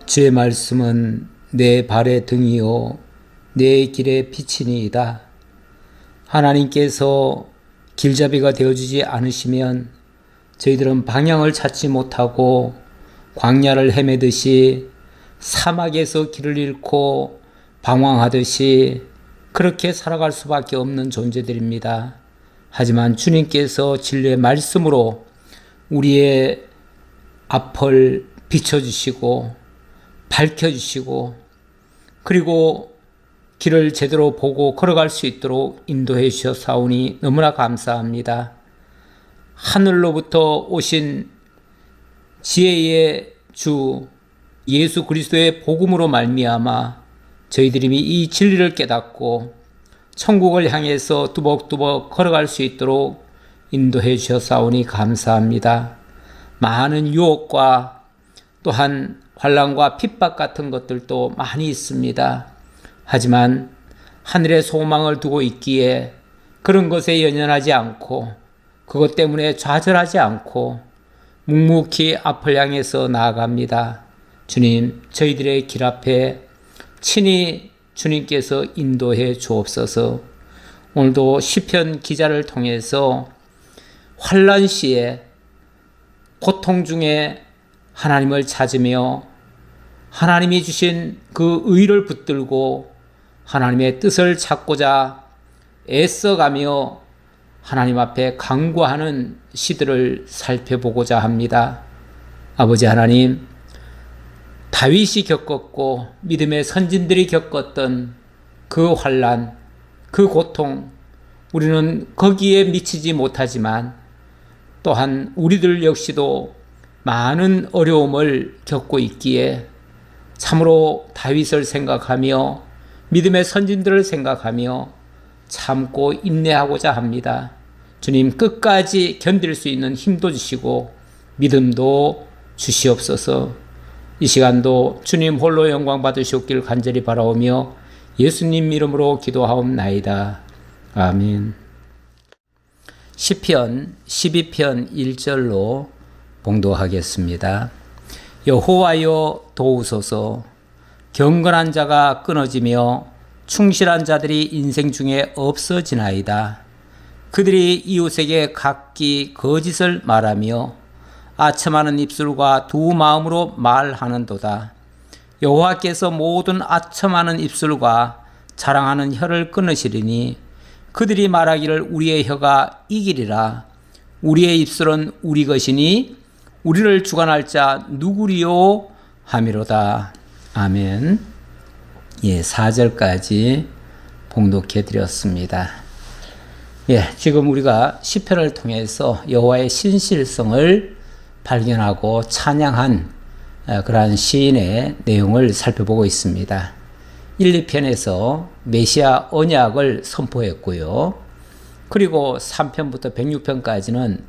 주의 말씀은 내 발의 등이요 내 길의 빛이니이다. 하나님께서 길잡이가 되어주지 않으시면 저희들은 방향을 찾지 못하고 광야를 헤매듯이 사막에서 길을 잃고 방황하듯이 그렇게 살아갈 수밖에 없는 존재들입니다. 하지만 주님께서 진리의 말씀으로 우리의 앞을 비춰주시고 밝혀주시고 그리고 길을 제대로 보고 걸어갈 수 있도록 인도해 주셨사오니 너무나 감사합니다. 하늘로부터 오신 지혜의 주 예수 그리스도의 복음으로 말미암아 저희들이 이 진리를 깨닫고 천국을 향해서 뚜벅뚜벅 걸어갈 수 있도록 인도해 주셨사오니 감사합니다. 많은 유혹과 또한 환난과 핍박 같은 것들도 많이 있습니다. 하지만 하늘에 소망을 두고 있기에 그런 것에 연연하지 않고 그것 때문에 좌절하지 않고 묵묵히 앞을 향해서 나아갑니다. 주님, 저희들의 길 앞에 친히 주님께서 인도해 주옵소서. 오늘도 시편 기자를 통해서 환난 시에 고통 중에 하나님을 찾으며 하나님이 주신 그 의를 붙들고 하나님의 뜻을 찾고자 애써가며 하나님 앞에 간구하는 시들을 살펴보고자 합니다. 아버지 하나님, 다윗이 겪었고 믿음의 선진들이 겪었던 그 환난, 그 고통, 우리는 거기에 미치지 못하지만 또한 우리들 역시도 많은 어려움을 겪고 있기에 참으로 다윗을 생각하며 믿음의 선진들을 생각하며 참고 인내하고자 합니다. 주님, 끝까지 견딜 수 있는 힘도 주시고 믿음도 주시옵소서. 이 시간도 주님 홀로 영광 받으시옵기를 간절히 바라오며 예수님 이름으로 기도하옵나이다. 아멘. 시편 12편 1절로 봉독하겠습니다. 여호와여 도우소서. 경건한 자가 끊어지며 충실한 자들이 인생 중에 없어지나이다. 그들이 이웃에게 각기 거짓을 말하며 아첨하는 입술과 두 마음으로 말하는도다. 여호와께서 모든 아첨하는 입술과 자랑하는 혀를 끊으시리니 그들이 말하기를 우리의 혀가 이기리라. 우리의 입술은 우리 것이니 우리를 주관할 자 누구리요 하미로다. 아멘. 4절까지 봉독해 드렸습니다. 지금 우리가 시편을 통해서 여호와의 신실성을 발견하고 찬양한 그러한 시인의 내용을 살펴보고 있습니다. 1, 2편에서 메시아 언약을 선포했고요. 그리고 3편부터 106편까지는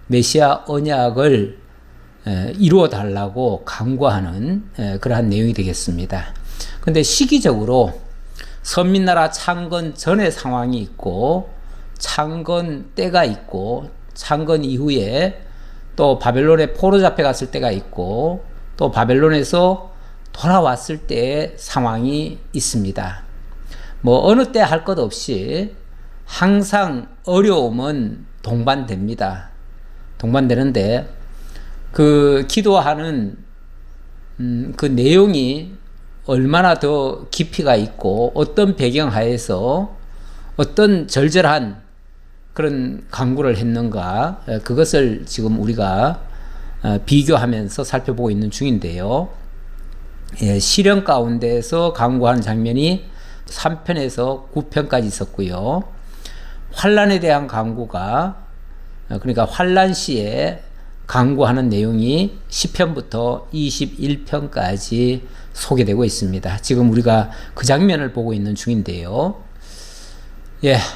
메시아 언약을 이루어 달라고 간구하는 그러한 내용이 되겠습니다. 그런데 시기적으로 선민나라 창건 전의 상황이 있고 창건 때가 있고 창건 이후에 또 바벨론에 포로 잡혀갔을 때가 있고 또 바벨론에서 돌아왔을 때의 상황이 있습니다. 어느 때 할 것 없이 항상 어려움은 동반됩니다. 동반되는데 그 기도하는 그 내용이 얼마나 더 깊이가 있고 어떤 배경하에서 어떤 절절한 그런 간구를 했는가, 그것을 지금 우리가 비교하면서 살펴보고 있는 중인데요. 시련 가운데에서 간구하는 장면이 3편에서 9편까지 있었고요. 환난에 대한 간구가, 그러니까 환난 시에 간구하는 내용이 10편부터 21편까지 소개되고 있습니다. 지금 우리가 그 장면을 보고 있는 중인데요.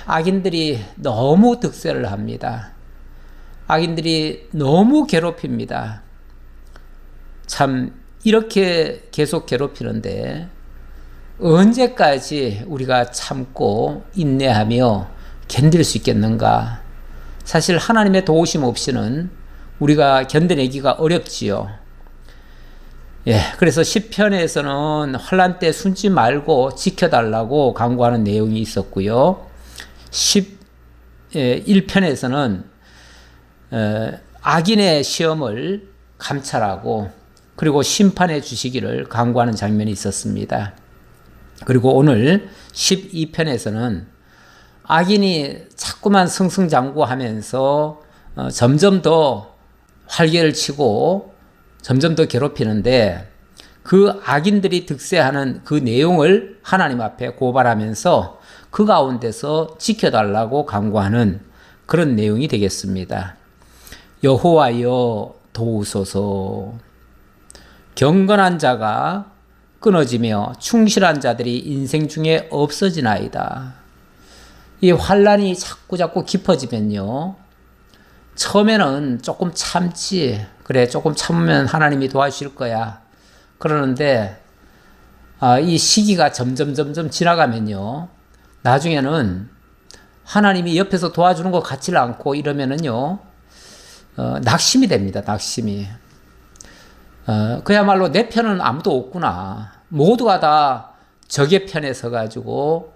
악인들이 너무 득세를 합니다. 악인들이 너무 괴롭힙니다. 참 이렇게 계속 괴롭히는데 언제까지 우리가 참고 인내하며 견딜 수 있겠는가? 사실 하나님의 도우심 없이는 우리가 견뎌내기가 어렵지요. 예, 그래서 시편에서는 환난 때 숨지 말고 지켜달라고 강구하는 내용이 있었고요. 11편에서는 악인의 시험을 감찰하고 그리고 심판해 주시기를 강구하는 장면이 있었습니다. 그리고 오늘 12편에서는 악인이 자꾸만 승승장구하면서 점점 더 활개를 치고 점점 더 괴롭히는데 그 악인들이 득세하는 그 내용을 하나님 앞에 고발하면서 그 가운데서 지켜달라고 간구하는 그런 내용이 되겠습니다. 여호와여 도우소서. 경건한 자가 끊어지며 충실한 자들이 인생 중에 없어지나이다. 이 환난이 자꾸 깊어지면요, 처음에는 조금 참지, 그래 조금 참으면 하나님이 도와주실 거야 그러는데 이 시기가 점점 지나가면요, 나중에는 하나님이 옆에서 도와주는 것 같지를 않고 이러면은요, 낙심이 됩니다. 낙심이. 그야말로 내 편은 아무도 없구나. 모두가 다 적의 편에 서가지고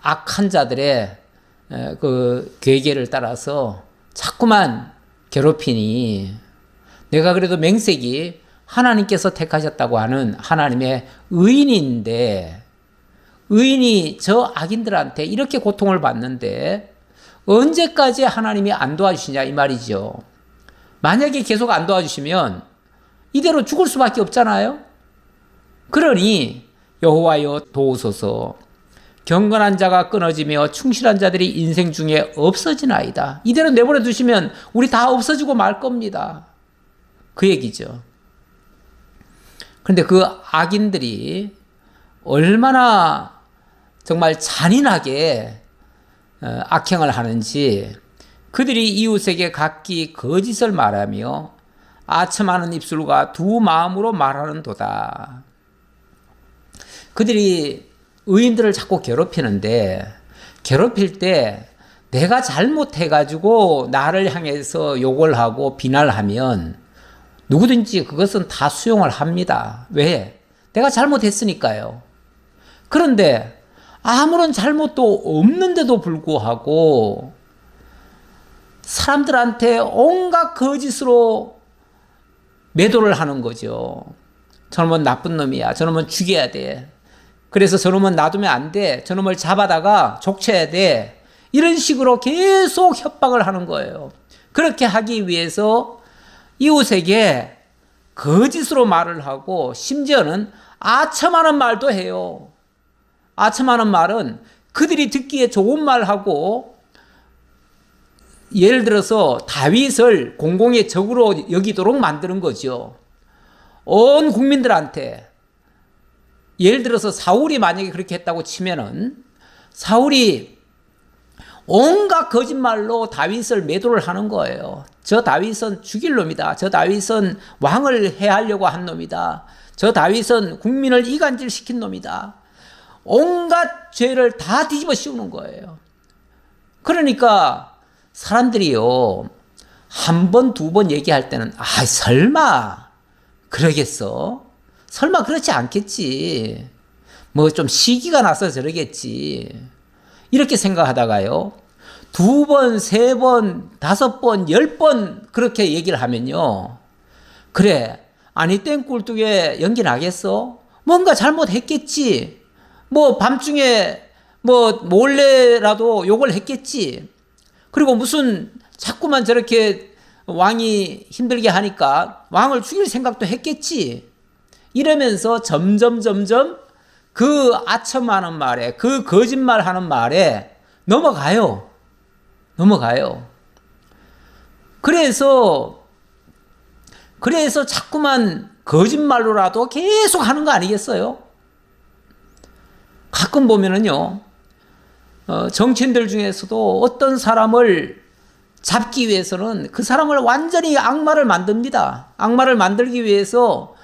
악한 자들의 그 계계를 따라서 자꾸만 괴롭히니 내가 그래도 맹세기 하나님께서 택하셨다고 하는 하나님의 의인인데 의인이 저 악인들한테 이렇게 고통을 받는데 언제까지 하나님이 안 도와주시냐 이 말이죠. 만약에 계속 안 도와주시면 이대로 죽을 수밖에 없잖아요. 그러니 여호와여 도우소서. 경건한 자가 끊어지며 충실한 자들이 인생 중에 없어지나이다. 이대로 내버려 두시면 우리 다 없어지고 말 겁니다. 그 얘기죠. 그런데 그 악인들이 얼마나 정말 잔인하게 악행을 하는지 그들이 이웃에게 각기 거짓을 말하며 아첨하는 입술과 두 마음으로 말하는도다. 그들이 의인들을 자꾸 괴롭히는데 괴롭힐 때 내가 잘못해가지고 나를 향해서 욕을 하고 비난하면 누구든지 그것은 다 수용을 합니다. 왜? 내가 잘못했으니까요. 그런데 아무런 잘못도 없는데도 불구하고 사람들한테 온갖 거짓으로 매도를 하는 거죠. 저놈은 나쁜 놈이야. 저놈은 죽여야 돼. 그래서 저놈은 놔두면 안 돼. 저놈을 잡아다가 족쳐야 돼. 이런 식으로 계속 협박을 하는 거예요. 그렇게 하기 위해서 이웃에게 거짓으로 말을 하고 심지어는 아첨하는 말도 해요. 아첨하는 말은 그들이 듣기에 좋은 말하고 예를 들어서 다윗을 공공의 적으로 여기도록 만드는 거죠. 온 국민들한테 예를 들어서 사울이 만약에 그렇게 했다고 치면은 사울이 온갖 거짓말로 다윗을 매도를 하는 거예요. 저 다윗은 죽일 놈이다. 저 다윗은 왕을 해하려고 한 놈이다. 저 다윗은 국민을 이간질시킨 놈이다. 온갖 죄를 다 뒤집어 씌우는 거예요. 그러니까 사람들이요, 한 번, 두 번 얘기할 때는 설마 그러겠어? 설마 그렇지 않겠지. 뭐 좀 시기가 나서 저러겠지. 이렇게 생각하다가요, 두 번, 세 번, 다섯 번, 10번 그렇게 얘기를 하면요, 그래, 아니 땡 꿀뚝에 연기 나겠어? 뭔가 잘못했겠지. 뭐 밤중에 뭐 몰래라도 욕을 했겠지. 그리고 무슨 자꾸만 저렇게 왕이 힘들게 하니까 왕을 죽일 생각도 했겠지. 이러면서 점점 그 아첨하는 말에, 그 거짓말하는 말에 넘어가요. 그래서 자꾸만 거짓말로라도 계속 하는 거 아니겠어요? 가끔 보면은요, 정치인들 중에서도 어떤 사람을 잡기 위해서는 그 사람을 완전히 악마를 만듭니다. 악마를 만들기 위해서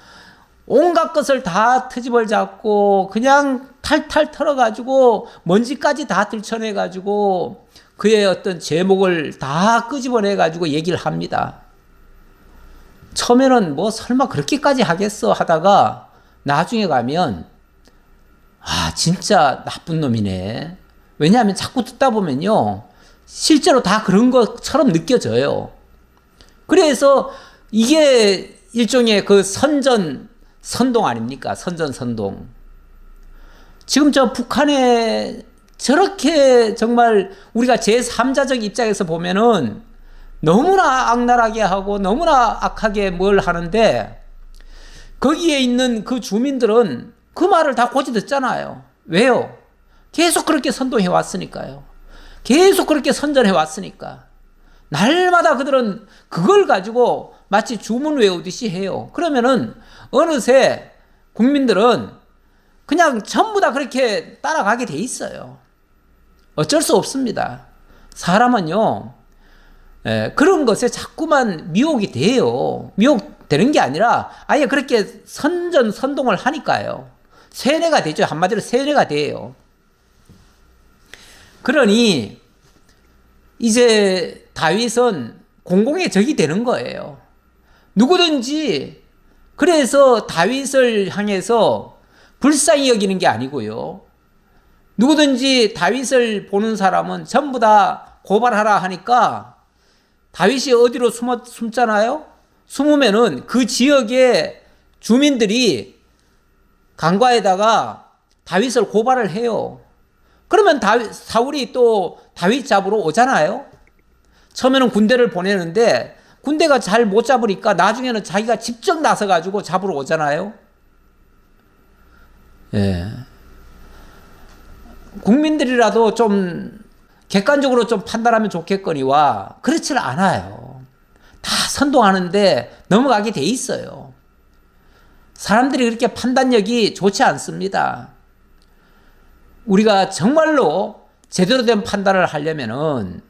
온갖 것을 다 트집을 잡고 그냥 탈탈 털어가지고 먼지까지 다 들춰내가지고 그의 어떤 제목을 다 끄집어내가지고 얘기를 합니다. 처음에는 뭐 설마 그렇게까지 하겠어 하다가 나중에 가면 진짜 나쁜 놈이네. 왜냐하면 자꾸 듣다 보면요, 실제로 다 그런 것처럼 느껴져요. 그래서 이게 일종의 그 선동 아닙니까? 선동. 지금 저 북한에 저렇게 정말 우리가 제3자적 입장에서 보면은 너무나 악랄하게 하고 너무나 악하게 뭘 하는데, 거기에 있는 그 주민들은 그 말을 다 고지 듣잖아요. 왜요? 계속 그렇게 선동해 왔으니까요. 계속 그렇게 선전해 왔으니까. 날마다 그들은 그걸 가지고 마치 주문 외우듯이 해요. 그러면은 어느새 국민들은 그냥 전부 다 그렇게 따라가게 돼 있어요. 어쩔 수 없습니다. 사람은요, 그런 것에 자꾸만 미혹이 돼요. 미혹되는 게 아니라 아예 그렇게 선동을 하니까요. 세뇌가 되죠. 한마디로 세뇌가 돼요. 그러니 이제 다윗은 공공의 적이 되는 거예요. 누구든지. 그래서 다윗을 향해서 불쌍히 여기는 게 아니고요. 누구든지 다윗을 보는 사람은 전부 다 고발하라 하니까 다윗이 어디로 숨잖아요? 숨으면은 그 지역의 주민들이 강과에다가 다윗을 고발을 해요. 그러면 사울이 또 다윗 잡으러 오잖아요. 처음에는 군대를 보내는데 군대가 잘 못 잡으니까 나중에는 자기가 직접 나서가지고 잡으러 오잖아요. 예. 국민들이라도 좀 객관적으로 좀 판단하면 좋겠거니와 그렇지는 않아요. 다 선동하는데 넘어가게 돼 있어요. 사람들이 그렇게 판단력이 좋지 않습니다. 우리가 정말로 제대로 된 판단을 하려면은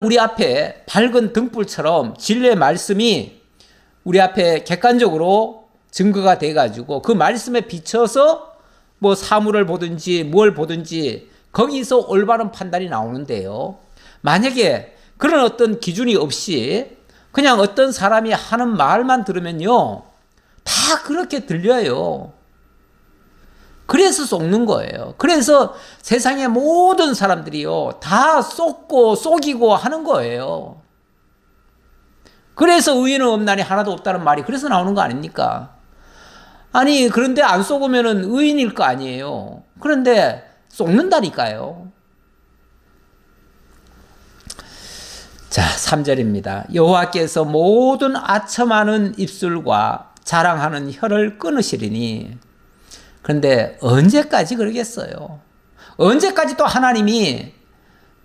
우리 앞에 밝은 등불처럼 진리의 말씀이 우리 앞에 객관적으로 증거가 돼가지고 그 말씀에 비춰서 뭐 사물을 보든지 뭘 보든지 거기서 올바른 판단이 나오는데요. 만약에 그런 어떤 기준이 없이 그냥 어떤 사람이 하는 말만 들으면요, 다 그렇게 들려요. 그래서 속는 거예요. 그래서 세상의 모든 사람들이요, 다 속이고 하는 거예요. 그래서 의인은 없나니 하나도 없다는 말이 그래서 나오는 거 아닙니까? 아니, 그런데 안 속으면은 의인일 거 아니에요. 그런데 속는다니까요. 자, 3절입니다. 여호와께서 모든 아첨하는 입술과 자랑하는 혀를 끊으시리니. 그런데 언제까지 그러겠어요? 언제까지 또 하나님이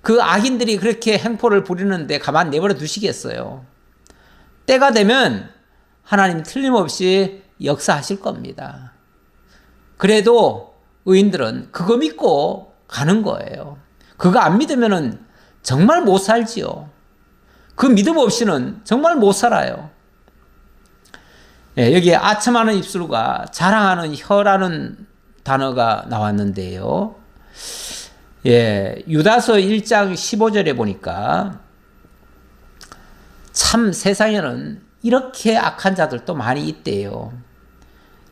그 악인들이 그렇게 행포를 부리는데 가만 내버려 두시겠어요? 때가 되면 하나님 틀림없이 역사하실 겁니다. 그래도 의인들은 그거 믿고 가는 거예요. 그거 안 믿으면 정말 못 살지요. 그 믿음 없이는 정말 못 살아요. 예, 여기에 아첨하는 입술과 자랑하는 혀라는 단어가 나왔는데요. 예, 유다서 1장 15절에 보니까 참 세상에는 이렇게 악한 자들도 많이 있대요.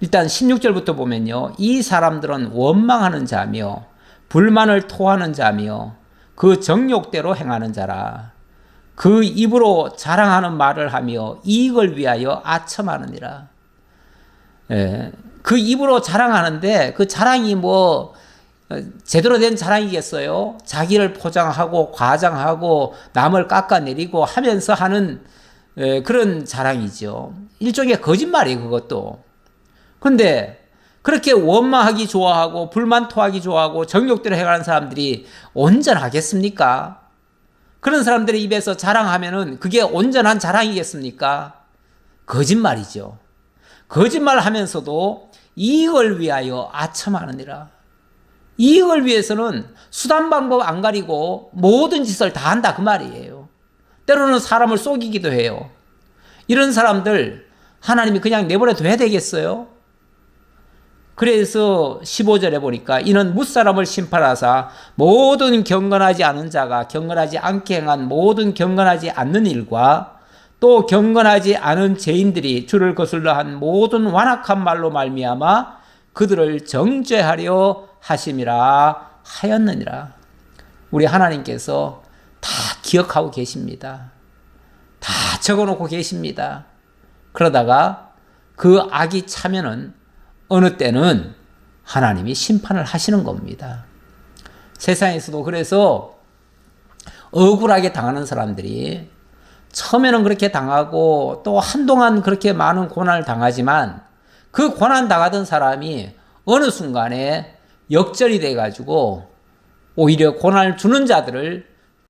일단 16절부터 보면요. 이 사람들은 원망하는 자며 불만을 토하는 자며 그 정욕대로 행하는 자라. 그 입으로 자랑하는 말을 하며 이익을 위하여 아첨하느니라. 예, 그 입으로 자랑하는데 그 자랑이 뭐 제대로 된 자랑이겠어요? 자기를 포장하고 과장하고 남을 깎아내리고 하면서 하는 그런 자랑이죠. 일종의 거짓말이에요, 그것도. 그런데 그렇게 원망하기 좋아하고 불만 토하기 좋아하고 정욕대로 행하는 사람들이 온전하겠습니까? 그런 사람들의 입에서 자랑하면은 그게 온전한 자랑이겠습니까? 거짓말이죠. 거짓말하면서도 이익을 위하여 아첨하느니라. 이익을 위해서는 수단 방법 안 가리고 모든 짓을 다 한다 그 말이에요. 때로는 사람을 속이기도 해요. 이런 사람들 하나님이 그냥 내버려 둬야 되겠어요? 그래서 15절에 보니까 이는 뭇사람을 심판하사 모든 경건하지 않은 자가 경건하지 않게 행한 모든 경건하지 않는 일과 또 경건하지 않은 죄인들이 주를 거슬러 한 모든 완악한 말로 말미암아 그들을 정죄하려 하심이라 하였느니라. 우리 하나님께서 다 기억하고 계십니다. 다 적어놓고 계십니다. 그러다가 그 악이 차면은 어느 때는 하나님이 심판을 하시는 겁니다. 세상에서도 그래서 억울하게 당하는 사람들이 처음에는 그렇게 당하고 또 한동안 그렇게 많은 고난을 당하지만 그 고난 당하던 사람이 어느 순간에 역전이 돼가지고 오히려 고난을 주는 자들을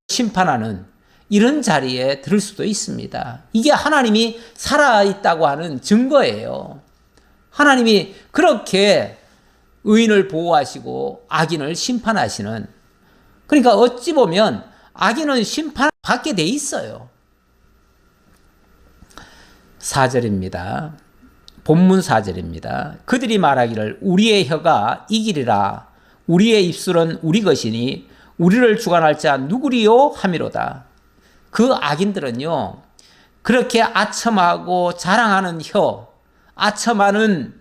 심판하는 이런 자리에 들을 수도 있습니다. 이게 하나님이 살아있다고 하는 증거예요. 하나님이 그렇게 의인을 보호하시고 악인을 심판하시는, 그러니까 어찌 보면 악인은 심판받게 돼 있어요. 4절입니다. 본문 4절입니다. 그들이 말하기를 우리의 혀가 이기리라. 우리의 입술은 우리 것이니 우리를 주관할 자 누구리요 하미로다. 그 악인들은요, 그렇게 아첨하고 자랑하는 혀, 아첨하는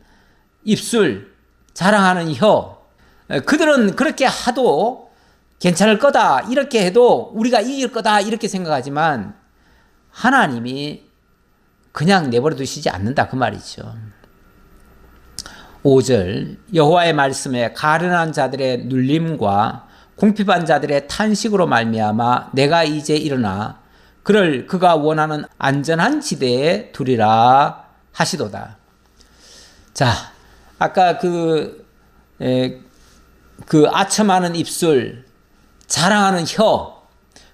입술, 자랑하는 혀, 그들은 그렇게 하도 괜찮을 거다, 이렇게 해도 우리가 이길 거다, 이렇게 생각하지만 하나님이 그냥 내버려 두시지 않는다, 그 말이죠. 5절, 여호와의 말씀에 가련한 자들의 눌림과 궁핍한 자들의 탄식으로 말미암아 내가 이제 일어나 그를 그가 원하는 안전한 지대에 두리라 하시도다. 자, 아까 그 아첨하는 입술, 자랑하는 혀,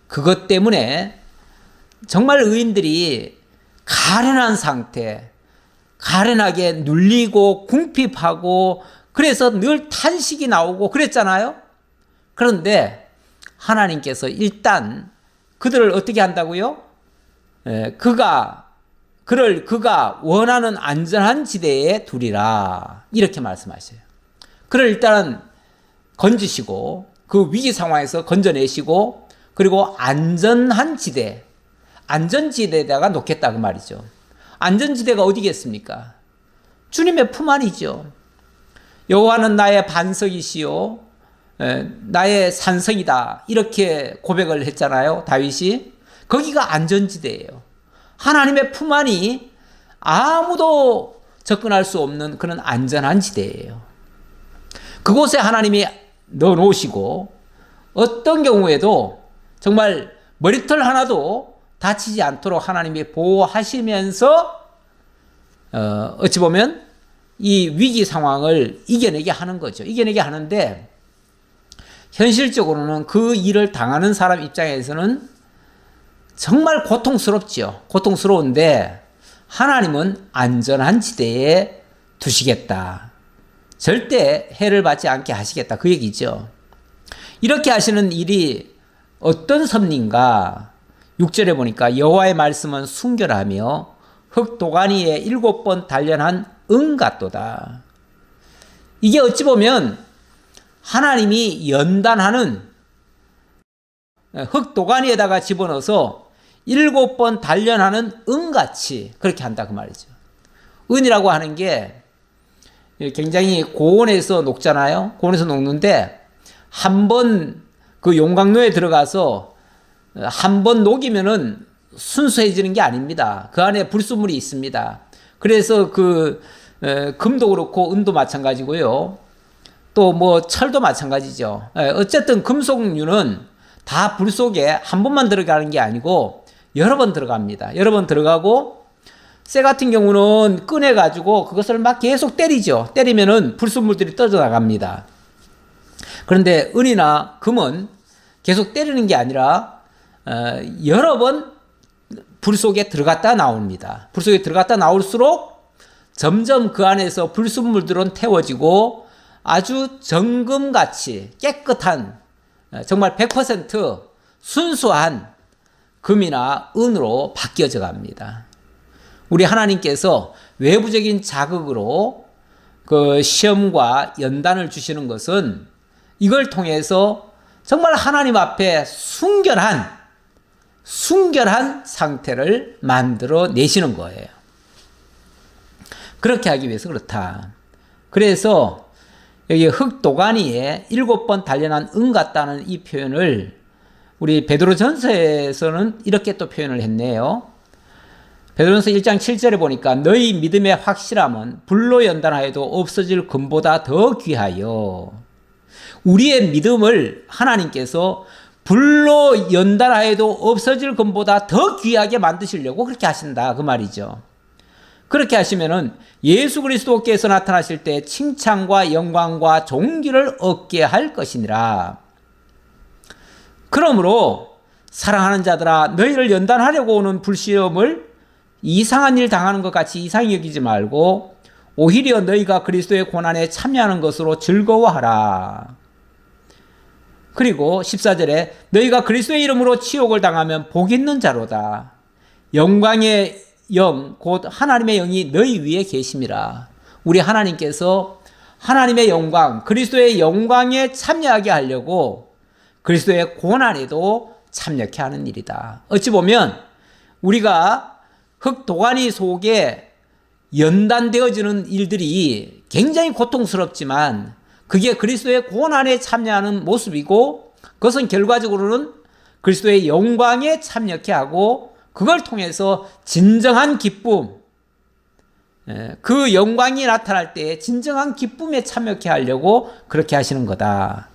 그것 때문에 정말 의인들이 가련한 상태, 가련하게 눌리고 궁핍하고 그래서 늘 탄식이 나오고 그랬잖아요. 그런데 하나님께서 일단 그들을 어떻게 한다고요? 그가 원하는 안전한 지대에 두리라, 이렇게 말씀하셔요. 그를 일단 건지시고 그 위기 상황에서 건져내시고 그리고 안전한 지대, 안전지대에다가 놓겠다, 그 말이죠. 안전지대가 어디겠습니까? 주님의 품 안이죠. 여호와는 나의 반석이시요 나의 산성이다, 이렇게 고백을 했잖아요, 다윗이. 거기가 안전지대예요. 하나님의 품 안이 아무도 접근할 수 없는 그런 안전한 지대예요. 그곳에 하나님이 넣어놓으시고 어떤 경우에도 정말 머리털 하나도 다치지 않도록 하나님이 보호하시면서 어찌 보면 이 위기 상황을 이겨내게 하는 거죠. 이겨내게 하는데 현실적으로는 그 일을 당하는 사람 입장에서는 정말 고통스럽죠. 고통스러운데 하나님은 안전한 지대에 두시겠다. 절대 해를 받지 않게 하시겠다, 그 얘기죠. 이렇게 하시는 일이 어떤 섭리인가? 6절에 보니까 여호와의 말씀은 순결하며 흙 도가니에 7번 단련한 은 같도다. 이게 어찌 보면 하나님이 연단하는 흙 도가니에다가 집어넣어서 7번 단련하는 은같이 그렇게 한다, 그 말이죠. 은이라고 하는 게 굉장히 고온에서 녹잖아요. 고온에서 녹는데 한 번 그 용광로에 들어가서 한 번 녹이면은 순수해지는 게 아닙니다. 그 안에 불순물이 있습니다. 그래서 금도 그렇고 은도 마찬가지고요. 또 뭐 철도 마찬가지죠. 어쨌든 금속류는 다 불 속에 한 번만 들어가는 게 아니고 여러 번 들어갑니다. 여러 번 들어가고 쇠 같은 경우는 꺼내가지고 그것을 막 계속 때리죠. 때리면은 불순물들이 떨어져 나갑니다. 그런데 은이나 금은 계속 때리는 게 아니라 여러 번 불 속에 들어갔다 나옵니다. 불 속에 들어갔다 나올수록 점점 그 안에서 불순물들은 태워지고 아주 정금같이 깨끗한, 정말 100% 순수한 금이나 은으로 바뀌어져 갑니다. 우리 하나님께서 외부적인 자극으로 그 시험과 연단을 주시는 것은 이걸 통해서 정말 하나님 앞에 순결한 순결한 상태를 만들어 내시는 거예요. 그렇게 하기 위해서 그렇다. 그래서 여기 흙도가니에 7번 단련한 은 같다는 이 표현을 우리 베드로전서에서는 이렇게 또 표현을 했네요. 베드로전서 1장 7절에 보니까 너희 믿음의 확실함은 불로 연단하여도 없어질 금보다 더 귀하여. 우리의 믿음을 하나님께서 불로 연단하여도 없어질 금보다 더 귀하게 만드시려고 그렇게 하신다 그 말이죠. 그렇게 하시면은 예수 그리스도께서 나타나실 때 칭찬과 영광과 존귀를 얻게 할 것이니라. 그러므로 사랑하는 자들아 너희를 연단하려고 오는 불시험을 이상한 일 당하는 것 같이 이상히 여기지 말고 오히려 너희가 그리스도의 고난에 참여하는 것으로 즐거워하라. 그리고 14절에 너희가 그리스도의 이름으로 치욕을 당하면 복 있는 자로다. 영광의 영, 곧 하나님의 영이 너희 위에 계심이라. 우리 하나님께서 하나님의 영광, 그리스도의 영광에 참여하게 하려고 그리스도의 고난에도 참여케 하는 일이다. 어찌 보면 우리가 흙도가니 속에 연단되어지는 일들이 굉장히 고통스럽지만 그게 그리스도의 고난에 참여하는 모습이고 그것은 결과적으로는 그리스도의 영광에 참여케 하고 그걸 통해서 진정한 기쁨, 그 영광이 나타날 때 진정한 기쁨에 참여케 하려고 그렇게 하시는 거다.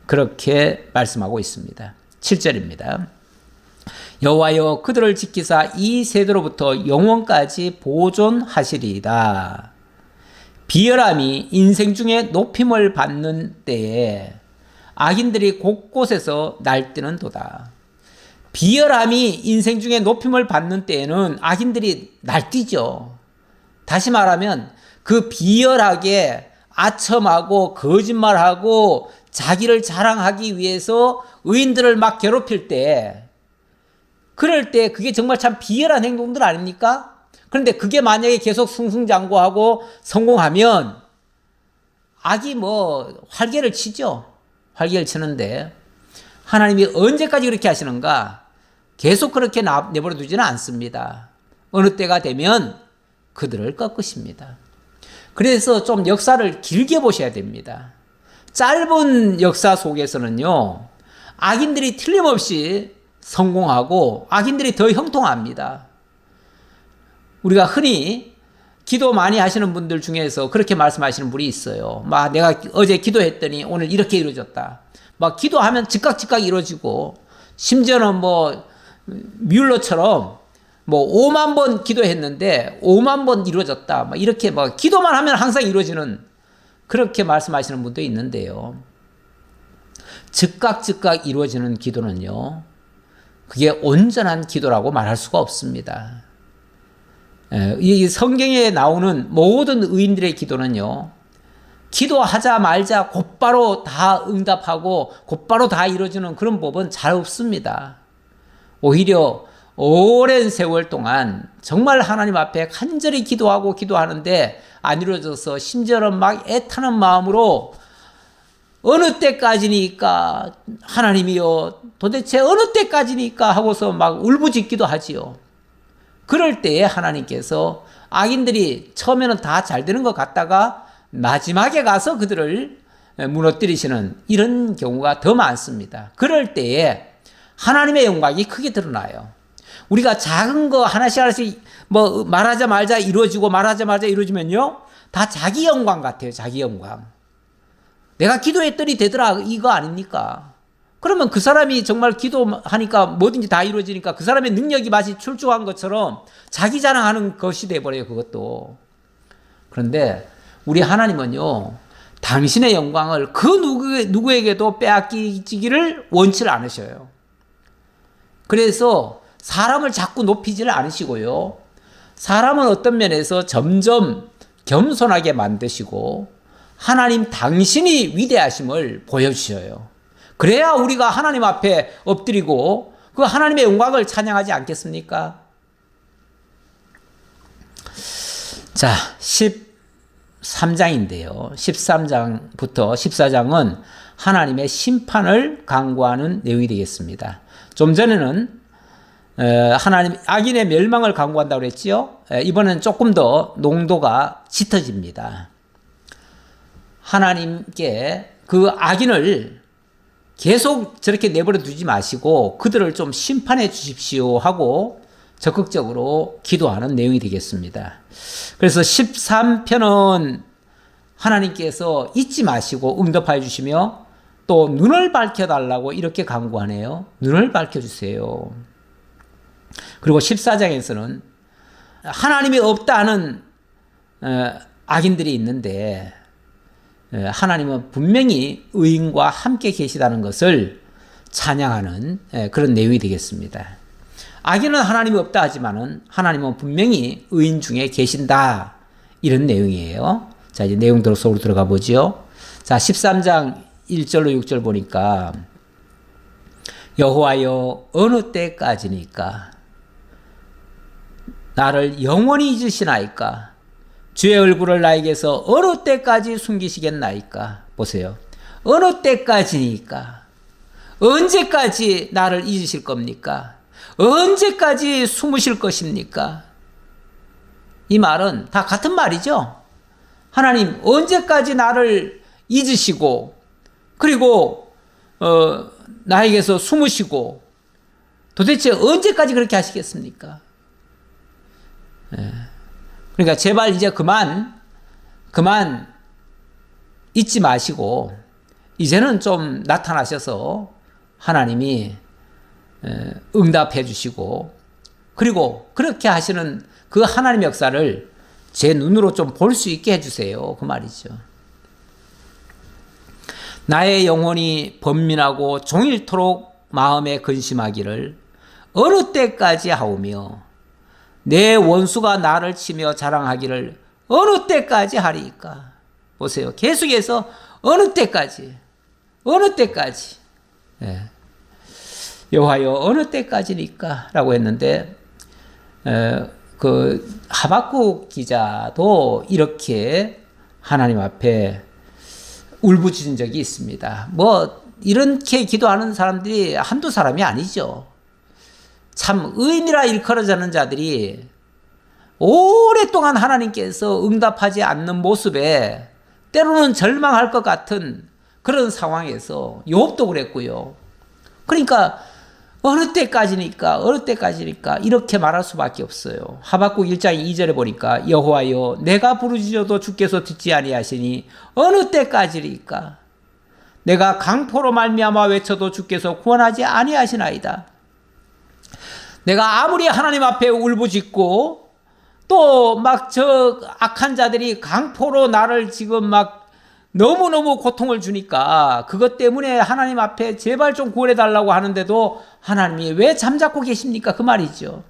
그렇게 말씀하고 있습니다. 7절입니다. 여호와여 그들을 지키사 이 세대로부터 영원까지 보존하시리이다. 비열함이 인생 중에 높임을 받는 때에 악인들이 곳곳에서 날뛰는도다. 비열함이 인생 중에 높임을 받는 때에는 악인들이 날뛰죠. 다시 말하면 그 비열하게 아첨하고 거짓말하고 자기를 자랑하기 위해서 의인들을 막 괴롭힐 때, 그럴 때 그게 정말 참 비열한 행동들 아닙니까? 그런데 그게 만약에 계속 승승장구하고 성공하면 악이 활개를 치죠. 활개를 치는데 하나님이 언제까지 그렇게 하시는가? 계속 그렇게 내버려 두지는 않습니다. 어느 때가 되면 그들을 꺾으십니다. 그래서 좀 역사를 길게 보셔야 됩니다. 짧은 역사 속에서는요, 악인들이 틀림없이 성공하고 악인들이 더 형통합니다. 우리가 흔히 기도 많이 하시는 분들 중에서 그렇게 말씀하시는 분이 있어요. 내가 어제 기도했더니 오늘 이렇게 이루어졌다. 기도하면 즉각 이루어지고, 심지어는 뮬러처럼 5만 번 기도했는데 5만 번 이루어졌다. 이렇게 기도만 하면 항상 이루어지는, 그렇게 말씀하시는 분도 있는데요. 즉각 이루어지는 기도는요, 그게 온전한 기도라고 말할 수가 없습니다. 이 성경에 나오는 모든 의인들의 기도는요, 기도하자 말자 곧바로 다 응답하고 곧바로 다 이루어지는 그런 법은 잘 없습니다. 오히려 오랜 세월 동안 정말 하나님 앞에 간절히 기도하는데 안 이루어져서 심지어는 애타는 마음으로 어느 때까지니까 하나님이여 도대체 어느 때까지니까 하고서 울부짖기도 하지요. 그럴 때에 하나님께서 악인들이 처음에는 다 잘 되는 것 같다가 마지막에 가서 그들을 무너뜨리시는 이런 경우가 더 많습니다. 그럴 때에 하나님의 영광이 크게 드러나요. 우리가 작은 거 하나씩 말하자 말자 이루어지고 말하자 말자 이루어지면요, 다 자기 영광 같아요. 자기 영광. 내가 기도했더니 되더라, 이거 아닙니까? 그러면 그 사람이 정말 기도하니까 뭐든지 다 이루어지니까 그 사람의 능력이 마치 출중한 것처럼 자기 자랑하는 것이 돼버려요, 그것도. 그런데 우리 하나님은요, 당신의 영광을 그 누구에게도 빼앗기기를 원치를 않으셔요. 그래서 사람을 자꾸 높이지를 않으시고요, 사람은 어떤 면에서 점점 겸손하게 만드시고 하나님 당신이 위대하심을 보여주셔요. 그래야 우리가 하나님 앞에 엎드리고 그 하나님의 영광을 찬양하지 않겠습니까? 자, 13장인데요. 13장부터 14장은 하나님의 심판을 강구하는 내용이 되겠습니다. 좀 전에는 하나님 악인의 멸망을 강구한다고 그랬지요. 이번엔 조금 더 농도가 짙어집니다. 하나님께 그 악인을 계속 저렇게 내버려 두지 마시고 그들을 좀 심판해 주십시오 하고 적극적으로 기도하는 내용이 되겠습니다. 그래서 13편은 하나님께서 잊지 마시고 응답하여 주시며 또 눈을 밝혀달라고 이렇게 간구하네요. 눈을 밝혀주세요. 그리고 14장에서는 하나님이 없다 하는 악인들이 있는데 하나님은 분명히 의인과 함께 계시다는 것을 찬양하는 그런 내용이 되겠습니다. 악인은 하나님이 없다 하지만은 하나님은 분명히 의인 중에 계신다 이런 내용이에요. 자, 이제 내용대로 속으로 들어가 보죠. 자, 13장 1절로 6절 보니까 여호와여 어느 때까지니까 나를 영원히 잊으시나이까 주의 얼굴을 나에게서 어느 때까지 숨기시겠나이까. 보세요. 어느 때까지니까 언제까지 나를 잊으실 겁니까? 언제까지 숨으실 것입니까? 이 말은 다 같은 말이죠. 하나님 언제까지 나를 잊으시고 그리고 나에게서 숨으시고 도대체 언제까지 그렇게 하시겠습니까? 그러니까 제발 이제 그만 잊지 마시고 이제는 좀 나타나셔서 하나님이 응답해 주시고 그리고 그렇게 하시는 그 하나님의 역사를 제 눈으로 좀 볼 수 있게 해주세요. 그 말이죠. 나의 영혼이 번민하고 종일토록 마음에 근심하기를 어느 때까지 하오며 내 원수가 나를 치며 자랑하기를 어느 때까지 하리이까. 보세요. 계속해서 어느 때까지 여호와여 어느 때까지니까 라고 했는데 그 하박국 기자도 이렇게 하나님 앞에 울부짖은 적이 있습니다. 뭐 이렇게 기도하는 사람들이 한두 사람이 아니죠. 참 의인이라 일컬어지는 자들이 오랫동안 하나님께서 응답하지 않는 모습에 때로는 절망할 것 같은 그런 상황에서 욥도 그랬고요. 그러니까 어느 때까지니까 이렇게 말할 수밖에 없어요. 하박국 1장 2절에 보니까 여호와여 내가 부르짖어도 주께서 듣지 아니하시니 어느 때까지니까 내가 강포로 말미암아 외쳐도 주께서 구원하지 아니하시나이다. 내가 아무리 하나님 앞에 울부짖고 또 막 저 악한 자들이 강포로 나를 지금 막 너무너무 고통을 주니까 그것 때문에 하나님 앞에 제발 좀 구원해 달라고 하는데도 하나님이 왜 잠자코 계십니까? 그 말이죠.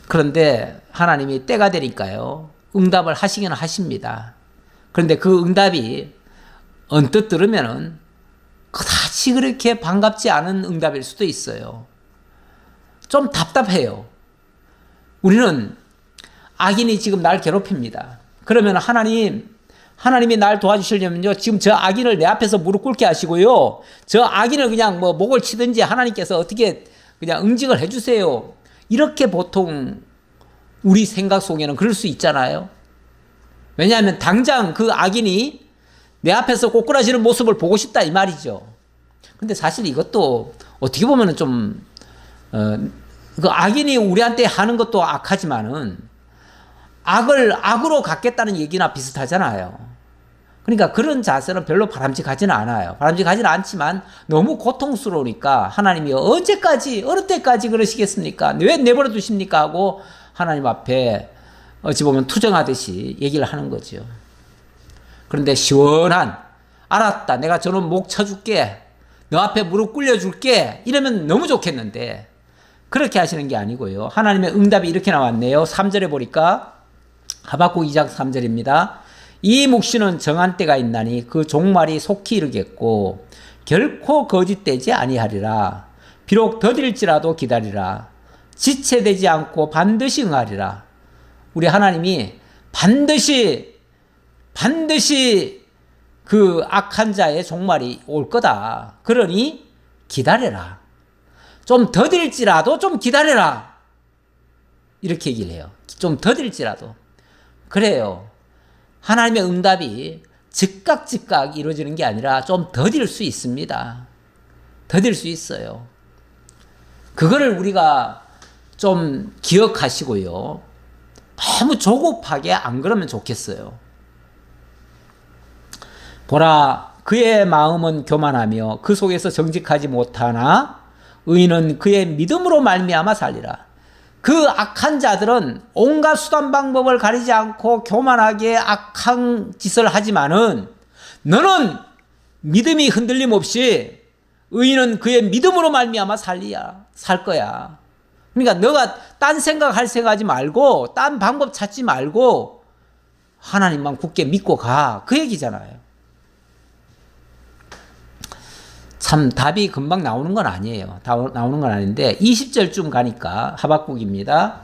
그런데 하나님이 때가 되니까요. 응답을 하시긴 하십니다. 그런데 그 응답이 언뜻 들으면은 그다지 그렇게 반갑지 않은 응답일 수도 있어요. 좀 답답해요. 우리는 악인이 지금 날 괴롭힙니다. 그러면 하나님이 날 도와주시려면요. 지금 저 악인을 내 앞에서 무릎 꿇게 하시고요. 저 악인을 그냥 뭐 목을 치든지 하나님께서 어떻게 그냥 응징을 해주세요. 이렇게 보통 우리 생각 속에는 그럴 수 있잖아요. 왜냐하면 당장 그 악인이 내 앞에서 꼬꾸라지는 모습을 보고 싶다 이 말이죠. 근데 사실 이것도 어떻게 보면은 좀 그 악인이 우리한테 하는 것도 악하지만은 악을 악으로 갚겠다는 얘기나 비슷하잖아요. 그러니까 그런 자세는 별로 바람직하지는 않아요. 바람직하지는 않지만 너무 고통스러우니까 하나님이 언제까지 어느 때까지 그러시겠습니까? 왜 내버려 두십니까? 하고 하나님 앞에 어찌 보면 투정하듯이 얘기를 하는 거죠. 그런데 시원한 알았다. 내가 저놈 목 쳐줄게. 너 앞에 무릎 꿇려줄게. 이러면 너무 좋겠는데 그렇게 하시는 게 아니고요. 하나님의 응답이 이렇게 나왔네요. 3절에 보니까 하박국 2장 3절입니다. 이 묵시는 정한 때가 있나니 그 종말이 속히 이르겠고 결코 거짓되지 아니하리라. 비록 더딜지라도 기다리라. 지체되지 않고 반드시 응하리라. 우리 하나님이 반드시 그 악한 자의 종말이 올 거다. 그러니 기다려라. 좀 더딜지라도 좀 기다려라. 이렇게 얘기를 해요. 좀 더딜지라도. 그래요. 하나님의 응답이 즉각 이루어지는 게 아니라 좀 더딜 수 있습니다. 더딜 수 있어요. 그거를 우리가 좀 기억하시고요. 너무 조급하게 안 그러면 좋겠어요. 보라, 그의 마음은 교만하며 그 속에서 정직하지 못하나 의인은 그의 믿음으로 말미암아 살리라. 그 악한 자들은 온갖 수단 방법을 가리지 않고 교만하게 악한 짓을 하지만은 너는 믿음이 흔들림 없이 의인은 그의 믿음으로 말미암아 살 거야. 그러니까 너가 딴 생각할 생각하지 말고 딴 방법 찾지 말고 하나님만 굳게 믿고 가. 그 얘기잖아요. 참 답이 금방 나오는 건 아니에요. 나오는 건 아닌데 20절쯤 가니까 하박국입니다.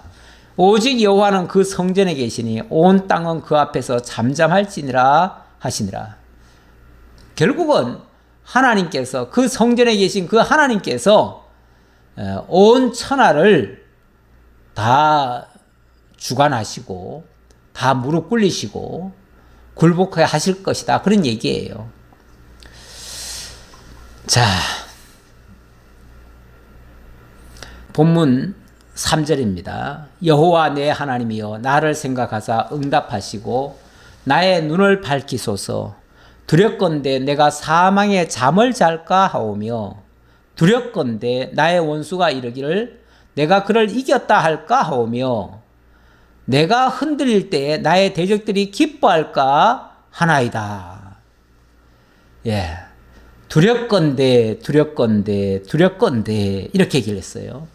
오직 여호와는 그 성전에 계시니 온 땅은 그 앞에서 잠잠할지니라 하시니라. 결국은 하나님께서 그 성전에 계신 그 하나님께서 온 천하를 다 주관하시고 다 무릎 꿇리시고 굴복하게 하실 것이다. 그런 얘기예요. 자, 본문 3절입니다. 여호와 내 하나님이여 나를 생각하사 응답하시고 나의 눈을 밝히소서. 두렵건대 내가 사망의 잠을 잘까 하오며 두렵건대 나의 원수가 이르기를 내가 그를 이겼다 할까 하오며 내가 흔들릴 때에 나의 대적들이 기뻐할까 하나이다. 예. 두렵건대 이렇게 얘기를 했어요.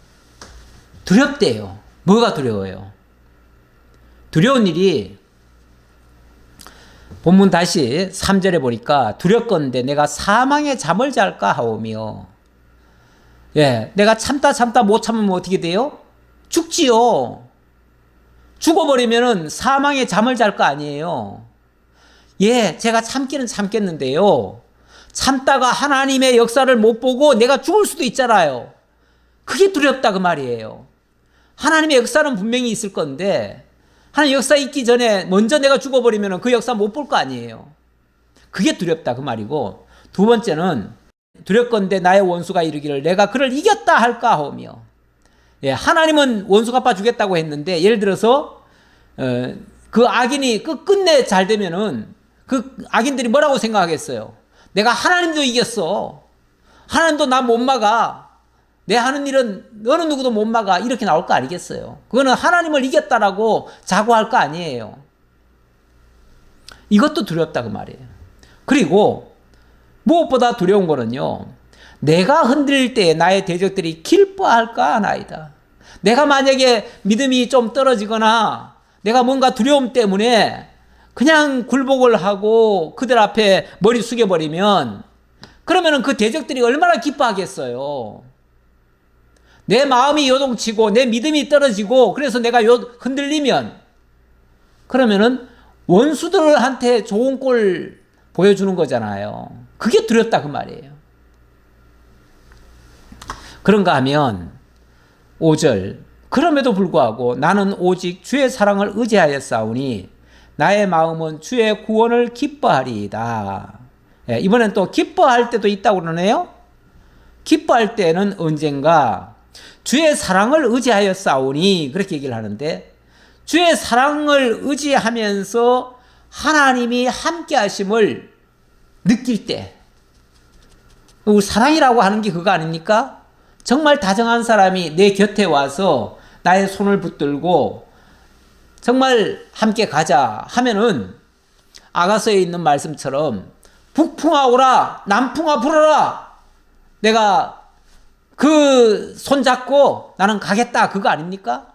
두렵대요. 뭐가 두려워요? 두려운 일이 본문 다시 3절에 보니까 두렵건대 내가 사망의 잠을 잘까 하오며 예, 내가 참다 못 참으면 어떻게 돼요? 죽지요. 죽어버리면은 사망의 잠을 잘 거 아니에요. 예, 제가 참기는 참겠는데요. 참다가 하나님의 역사를 못 보고 내가 죽을 수도 있잖아요. 그게 두렵다 그 말이에요. 하나님의 역사는 분명히 있을 건데 하나님 역사 있기 전에 먼저 내가 죽어버리면 그 역사 못 볼 거 아니에요. 그게 두렵다 그 말이고, 두 번째는 두렵건대 나의 원수가 이르기를 내가 그를 이겼다 할까 하오며, 예, 하나님은 원수 갚아 주겠다고 했는데 예를 들어서 그 악인이 끝내 잘 되면은 그 악인들이 뭐라고 생각하겠어요? 내가 하나님도 이겼어. 하나님도 나 못 막아. 내 하는 일은 어느 누구도 못 막아. 이렇게 나올 거 아니겠어요? 그거는 하나님을 이겼다라고 자고할 거 아니에요. 이것도 두렵다 그 말이에요. 그리고 무엇보다 두려운 거는요, 내가 흔들릴 때 나의 대적들이 기뻐할까 하나이다. 내가 만약에 믿음이 좀 떨어지거나 내가 뭔가 두려움 때문에 그냥 굴복을 하고 그들 앞에 머리 숙여버리면 그러면은 그 대적들이 얼마나 기뻐하겠어요. 내 마음이 요동치고 내 믿음이 떨어지고 그래서 내가 흔들리면 그러면은 원수들한테 좋은 꼴 보여주는 거잖아요. 그게 두렵다 그 말이에요. 그런가 하면 5절, 그럼에도 불구하고 나는 오직 주의 사랑을 의지하여 싸우니 나의 마음은 주의 구원을 기뻐하리이다. 예, 이번엔 또 기뻐할 때도 있다고 그러네요. 기뻐할 때는 언젠가 주의 사랑을 의지하여 싸우니 그렇게 얘기를 하는데, 주의 사랑을 의지하면서 하나님이 함께 하심을 느낄 때, 우리 사랑이라고 하는 게 그거 아닙니까? 정말 다정한 사람이 내 곁에 와서 나의 손을 붙들고 정말 함께 가자 하면은 아가서에 있는 말씀처럼 북풍아 오라 남풍아 불어라, 내가 그 손잡고 나는 가겠다, 그거 아닙니까?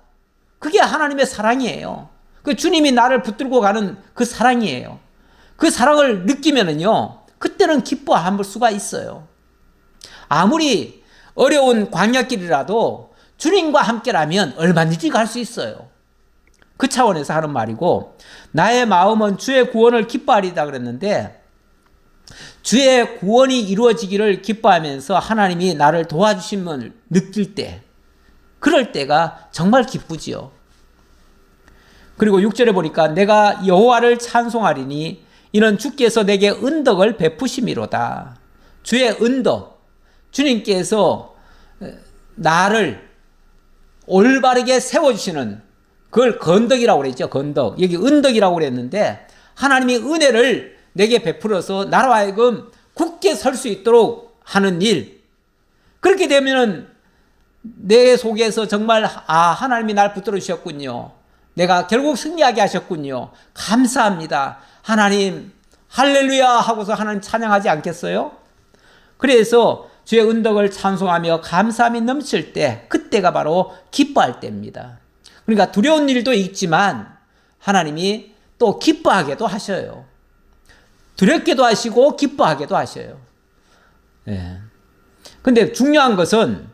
그게 하나님의 사랑이에요. 그 주님이 나를 붙들고 가는 그 사랑이에요. 그 사랑을 느끼면은요, 그때는 기뻐할 수가 있어요. 아무리 어려운 광야길이라도 주님과 함께라면 얼마든지 갈 수 있어요. 그 차원에서 하는 말이고, 나의 마음은 주의 구원을 기뻐하리다 그랬는데 주의 구원이 이루어지기를 기뻐하면서 하나님이 나를 도와주심을 느낄 때, 그럴 때가 정말 기쁘지요. 그리고 6절에 보니까 내가 여호와를 찬송하리니 이는 주께서 내게 은덕을 베푸심이로다. 주의 은덕, 주님께서 나를 올바르게 세워주시는, 그걸 건덕이라고 그랬죠. 건덕. 여기 은덕이라고 그랬는데 하나님이 은혜를 내게 베풀어서 나로 하여금 굳게 설 수 있도록 하는 일. 그렇게 되면은 내 속에서 정말 하나님이 날 붙들어 주셨군요. 내가 결국 승리하게 하셨군요. 감사합니다. 하나님 할렐루야 하고서 하나님 찬양하지 않겠어요? 그래서 주의 은덕을 찬송하며 감사함이 넘칠 때, 그때가 바로 기뻐할 때입니다. 그러니까 두려운 일도 있지만 하나님이 또 기뻐하게도 하셔요. 두렵게도 하시고 기뻐하게도 하셔요. 근데 중요한 것은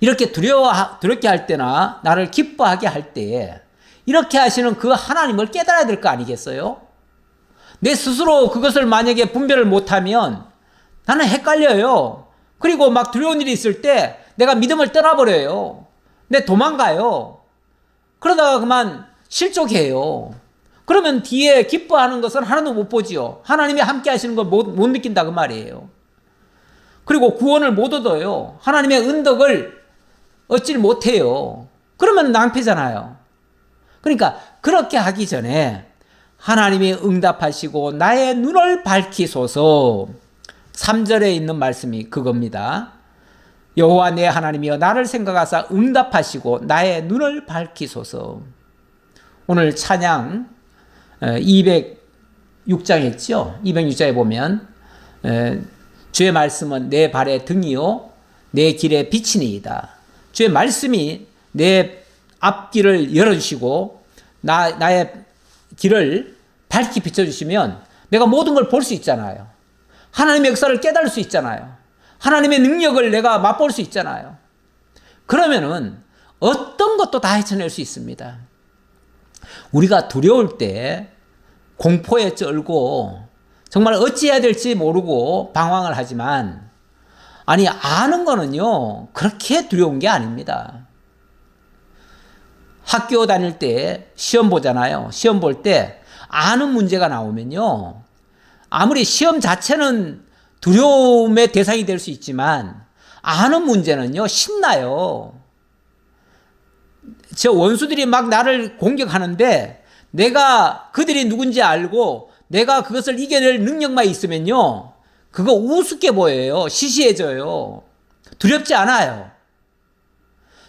이렇게 두렵게 할 때나 나를 기뻐하게 할 때에 이렇게 하시는 그 하나님을 깨달아야 될 거 아니겠어요? 내 스스로 그것을 만약에 분별을 못하면 나는 헷갈려요. 그리고 막 두려운 일이 있을 때 내가 믿음을 떠나버려요. 내 도망가요. 그러다가 그만 실족해요. 그러면 뒤에 기뻐하는 것은 하나도 못 보지요. 하나님이 함께 하시는 걸 못 느낀다 그 말이에요. 그리고 구원을 못 얻어요. 하나님의 은덕을 얻질 못해요. 그러면 낭패잖아요. 그러니까 그렇게 하기 전에 하나님이 응답하시고 나의 눈을 밝히소서. 3절에 있는 말씀이 그겁니다. 여호와 내 하나님이여 나를 생각하사 응답하시고 나의 눈을 밝히소서. 오늘 찬양 206장 했죠. 206장에 보면 주의 말씀은 내 발의 등이요 내 길의 빛이니이다. 주의 말씀이 내 앞길을 열어주시고 나의 길을 밝히 비춰주시면 내가 모든 걸 볼 수 있잖아요. 하나님의 역사를 깨달을 수 있잖아요. 하나님의 능력을 내가 맛볼 수 있잖아요. 그러면은 어떤 것도 다 헤쳐낼 수 있습니다. 우리가 두려울 때 공포에 쩔고 정말 어찌해야 될지 모르고 방황을 하지만, 아니 아는 거는요 그렇게 두려운 게 아닙니다. 학교 다닐 때 시험 보잖아요. 시험 볼 때 아는 문제가 나오면요, 아무리 시험 자체는 두려움의 대상이 될 수 있지만 아는 문제는요 신나요. 저 원수들이 막 나를 공격하는데 내가 그들이 누군지 알고 내가 그것을 이겨낼 능력만 있으면요 그거 우습게 보여요. 시시해져요. 두렵지 않아요.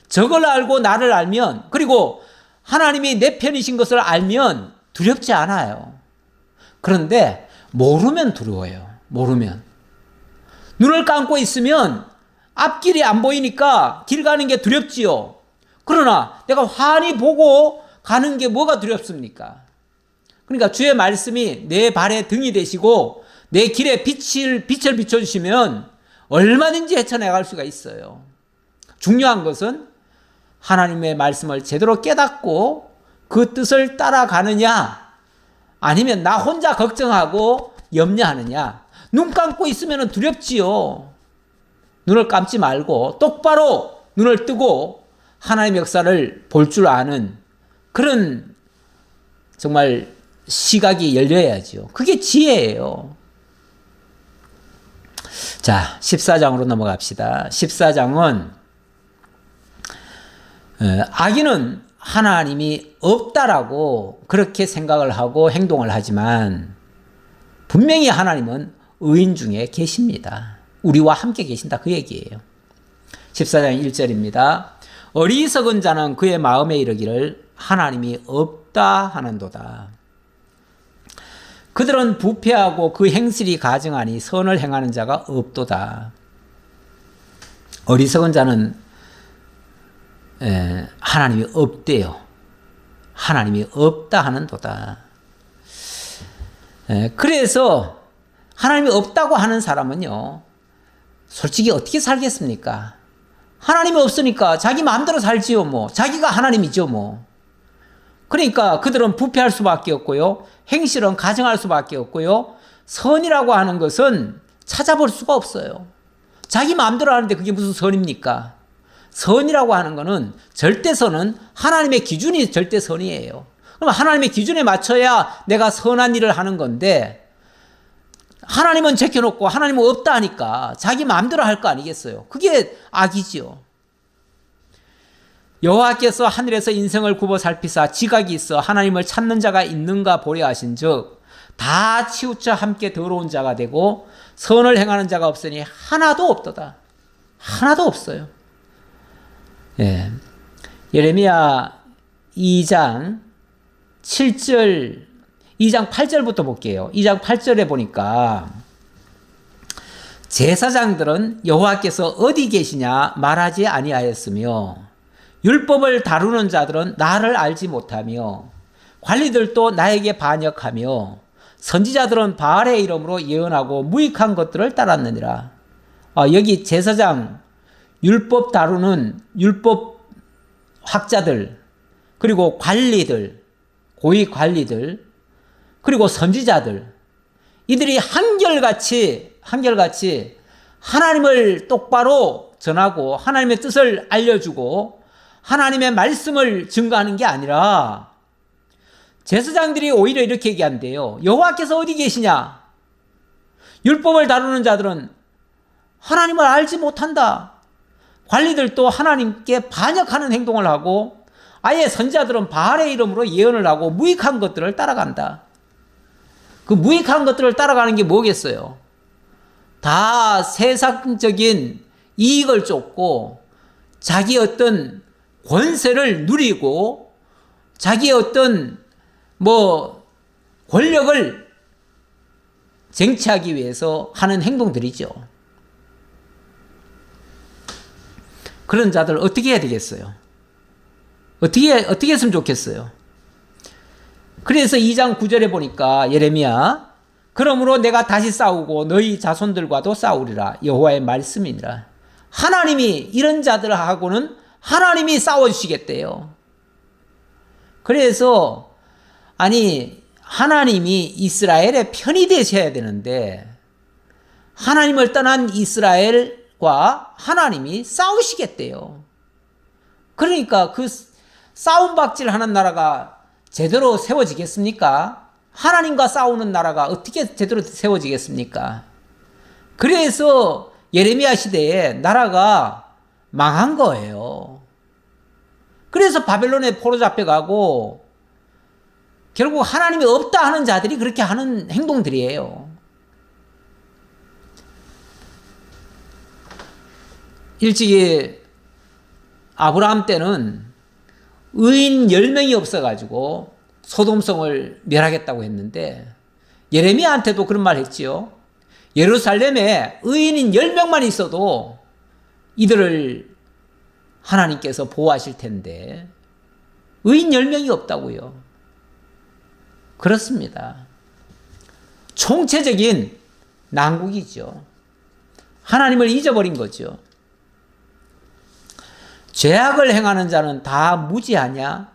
저걸 알고 나를 알면, 그리고 하나님이 내 편이신 것을 알면 두렵지 않아요. 그런데 모르면 두려워요. 모르면. 눈을 감고 있으면 앞길이 안 보이니까 길 가는 게 두렵지요. 그러나 내가 환히 보고 가는 게 뭐가 두렵습니까? 그러니까 주의 말씀이 내 발의 등이 되시고 내 길에 빛을 비춰주시면 얼마든지 헤쳐나갈 수가 있어요. 중요한 것은 하나님의 말씀을 제대로 깨닫고 그 뜻을 따라가느냐, 아니면 나 혼자 걱정하고 염려하느냐. 눈 감고 있으면 두렵지요. 눈을 감지 말고 똑바로 눈을 뜨고 하나님의 역사를 볼 줄 아는 그런 정말 시각이 열려야죠. 그게 지혜예요. 자, 14장으로 넘어갑시다. 14장은 악인은 하나님이 없다라고 그렇게 생각을 하고 행동을 하지만 분명히 하나님은 의인 중에 계십니다. 우리와 함께 계신다 그 얘기예요. 14장 1절입니다. 어리석은 자는 그의 마음에 이르기를 하나님이 없다 하는도다. 그들은 부패하고 그 행실이 가증하니 선을 행하는 자가 없도다. 어리석은 자는 하나님이 없대요. 하나님이 없다 하는도다. 그래서 하나님이 없다고 하는 사람은요, 솔직히 어떻게 살겠습니까? 하나님이 없으니까 자기 마음대로 살지요, 뭐. 자기가 하나님이죠, 뭐. 그러니까 그들은 부패할 수밖에 없고요. 행실은 가증할 수밖에 없고요. 선이라고 하는 것은 찾아볼 수가 없어요. 자기 마음대로 하는데 그게 무슨 선입니까? 선이라고 하는 것은 절대선은 하나님의 기준이 절대선이에요. 그럼 하나님의 기준에 맞춰야 내가 선한 일을 하는 건데 하나님은 제껴놓고 하나님은 없다 하니까 자기 마음대로 할 거 아니겠어요? 그게 악이지요. 여호와께서 하늘에서 인생을 굽어 살피사 지각이 있어 하나님을 찾는 자가 있는가 보려 하신즉 다 치우쳐 함께 더러운 자가 되고 선을 행하는 자가 없으니 하나도 없도다. 하나도 없어요. 예. 예레미야 2장 7절, 2장 8절부터 볼게요. 2장 8절에 보니까 제사장들은 여호와께서 어디 계시냐 말하지 아니하였으며 율법을 다루는 자들은 나를 알지 못하며 관리들도 나에게 반역하며 선지자들은 바알의 이름으로 예언하고 무익한 것들을 따랐느니라. 여기 제사장, 율법 다루는 율법 학자들, 그리고 관리들, 고위 관리들, 그리고 선지자들, 이들이 한결같이 하나님을 똑바로 전하고 하나님의 뜻을 알려주고 하나님의 말씀을 증거하는 게 아니라 제사장들이 오히려 이렇게 얘기한대요. 여호와께서 어디 계시냐? 율법을 다루는 자들은 하나님을 알지 못한다. 관리들도 하나님께 반역하는 행동을 하고 아예 선지자들은 바알의 이름으로 예언을 하고 무익한 것들을 따라간다. 그 무익한 것들을 따라가는 게 뭐겠어요? 다 세상적인 이익을 쫓고 자기 어떤 권세를 누리고 자기의 어떤 권력을 쟁취하기 위해서 하는 행동들이죠. 그런 자들 어떻게 해야 되겠어요? 어떻게 했으면 좋겠어요? 그래서 2장 9절에 보니까 예레미야 그러므로 내가 다시 싸우고 너희 자손들과도 싸우리라 여호와의 말씀이니라. 하나님이 이런 자들하고는 하나님이 싸워주시겠대요. 그래서 하나님이 이스라엘의 편이 되셔야 되는데 하나님을 떠난 이스라엘과 하나님이 싸우시겠대요. 그러니까 그 싸움박질하는 나라가 제대로 세워지겠습니까? 하나님과 싸우는 나라가 어떻게 제대로 세워지겠습니까? 그래서 예레미야 시대에 나라가 망한 거예요. 그래서 바벨론에 포로 잡혀가고 결국 하나님이 없다 하는 자들이 그렇게 하는 행동들이에요. 일찍이 아브라함 때는 의인 10명이 없어가지고 소돔성을 멸하겠다고 했는데 예레미야한테도 그런 말 했지요. 예루살렘에 의인인 10명만 있어도 이들을 하나님께서 보호하실 텐데 의인 10명이 없다고요. 그렇습니다. 총체적인 난국이죠. 하나님을 잊어버린 거죠. 죄악을 행하는 자는 다 무지하냐?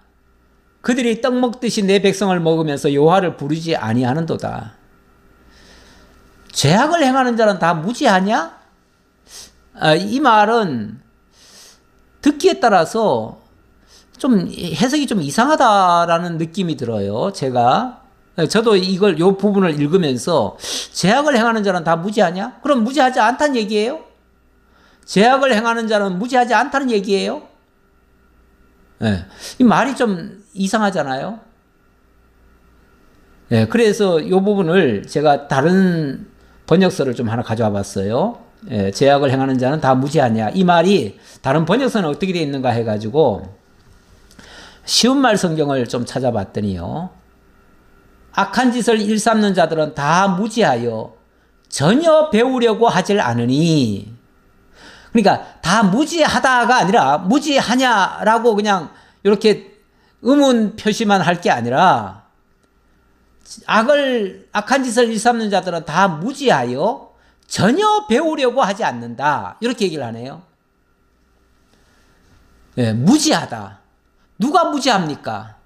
그들이 떡 먹듯이 내 백성을 먹으면서 여호와를 부르지 아니하는도다. 죄악을 행하는 자는 다 무지하냐? 이 말은 듣기에 따라서 좀 해석이 좀 이상하다라는 느낌이 들어요. 저도 요 부분을 읽으면서 죄악을 행하는 자는 다 무지하냐? 그럼 무지하지 않다는 얘기예요? 죄악을 행하는 자는 무지하지 않다는 얘기예요? 네. 이 말이 좀 이상하잖아요. 네, 그래서 이 부분을 제가 다른 번역서를 좀 하나 가져와 봤어요. 네, 죄악을 행하는 자는 다 무지하냐. 이 말이 다른 번역서는 어떻게 되어 있는가 해가지고 쉬운 말 성경을 좀 찾아봤더니요. 악한 짓을 일삼는 자들은 다 무지하여 전혀 배우려고 하질 않으니, 그러니까 다 무지하다가 아니라 무지하냐라고 그냥 이렇게 의문 표시만 할 게 아니라 악한 짓을 일삼는 자들은 다 무지하여 전혀 배우려고 하지 않는다. 이렇게 얘기를 하네요. 네, 무지하다. 누가 무지합니까?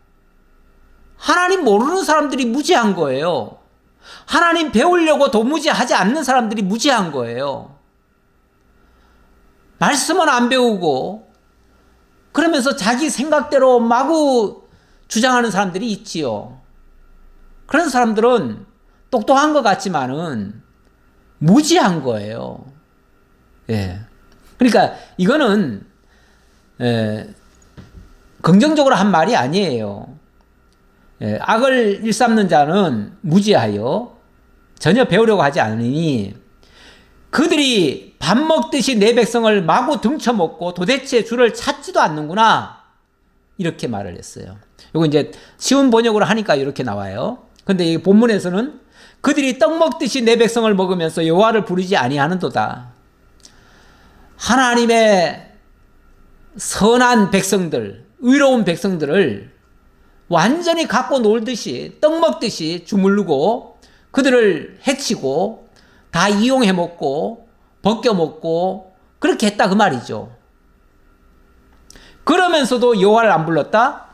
하나님 모르는 사람들이 무지한 거예요. 하나님 배우려고 도무지 하지 않는 사람들이 무지한 거예요. 말씀은 안 배우고 그러면서 자기 생각대로 마구 주장하는 사람들이 있지요. 그런 사람들은 똑똑한 것 같지만은 무지한 거예요. 예. 그러니까 이거는 긍정적으로 한 말이 아니에요. 예. 악을 일삼는 자는 무지하여 전혀 배우려고 하지 않으니 그들이 밥 먹듯이 내 백성을 마구 등쳐먹고 도대체 주를 찾지도 않는구나. 이렇게 말을 했어요. 이거 이제 쉬운 번역으로 하니까 이렇게 나와요. 근데 이 본문에서는 그들이 떡 먹듯이 내 백성을 먹으면서 여호와를 부르지 아니하는도다. 하나님의 선한 백성들, 의로운 백성들을 완전히 갖고 놀듯이 떡 먹듯이 주물르고 그들을 해치고 다 이용해 먹고 벗겨 먹고 그렇게 했다 그 말이죠. 그러면서도 여호와를 안 불렀다?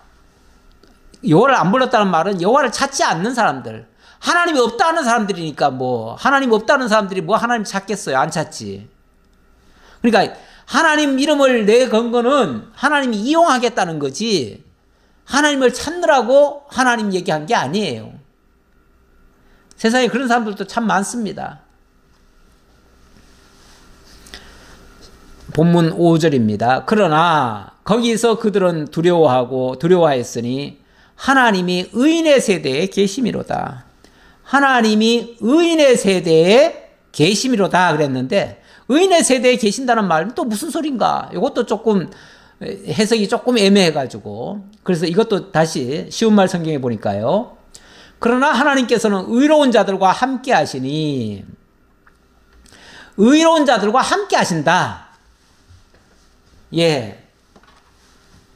여호와를 안 불렀다는 말은 여호와를 찾지 않는 사람들, 하나님이 없다는 사람들이니까 뭐 하나님 없다는 사람들이 뭐 하나님 찾겠어요? 안 찾지. 그러니까 하나님 이름을 내건 거는 하나님이 이용하겠다는 거지 하나님을 찾느라고 하나님 얘기한 게 아니에요. 세상에 그런 사람들도 참 많습니다. 본문 5절입니다. 그러나 거기서 그들은 두려워하였으니 하나님이 의인의 세대에 계심이로다. 하나님이 의인의 세대에 계심이로다 그랬는데 의인의 세대에 계신다는 말은 또 무슨 소린가? 이것도 조금 해석이 조금 애매해가지고 그래서 이것도 다시 쉬운 말 성경에 보니까요. 그러나 하나님께서는 의로운 자들과 함께 하시니 의로운 자들과 함께 하신다. 예.